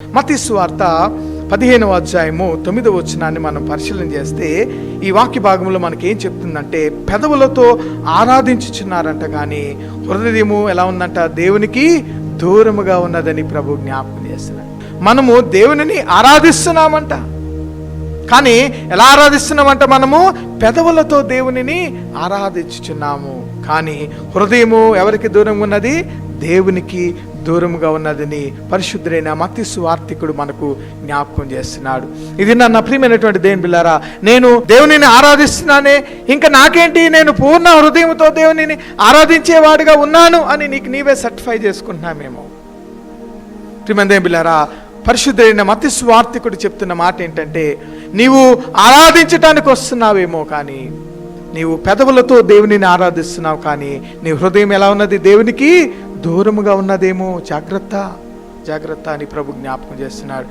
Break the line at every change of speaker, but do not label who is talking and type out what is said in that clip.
మత్తయి సువార్త 15వ అధ్యాయము 9వ వచనాన్ని మనం పరిశీలన చేస్తే ఈ వాక్య భాగంలో మనకి ఏం చెప్తుందంటే, పెదవులతో ఆరాధించుచున్నారంట కానీ హృదయము ఎలా ఉందంట, దేవునికి దూరముగా ఉన్నదని ప్రభు జ్ఞాపకం చేస్తున్నారు. మనము దేవునిని ఆరాధిస్తున్నామంట, కానీ ఎలా ఆరాధిస్తున్నామంట, మనము పెదవులతో దేవునిని ఆరాధించుచున్నాము, కానీ హృదయము ఎవరికి దూరంగా ఉన్నది, దేవునికి దూరముగా ఉన్నదని పరిశుద్ధుడైన మత్తయి సువార్తికుడు మనకు జ్ఞాపకం చేస్తున్నాడు. ఇది నా ప్రియమైనటువంటి దేవుని బిడ్డలారా, నేను దేవునిని ఆరాధిస్తున్నానే, ఇంకా నాకేంటి, నేను పూర్ణ హృదయంతో దేవునిని ఆరాధించేవాడిగా ఉన్నాను అని నీకు నీవే సర్టిఫై చేసుకుంటున్నామేమో. ప్రియమైన దేవుని బిడ్డలారా, పరిశుద్ధుడైన మత్తయి సువార్తికుడు చెప్తున్న మాట ఏంటంటే, నీవు ఆరాధించటానికి వస్తున్నావేమో కానీ నీవు పెదవులతో దేవునిని ఆరాధిస్తున్నావు, కానీ నీ హృదయం ఎలా ఉన్నది, దేవునికి దూరముగా ఉన్నదేమో. జాగ్రత్త జాగ్రత్త అని ప్రభు జ్ఞాపకం చేస్తున్నాడు.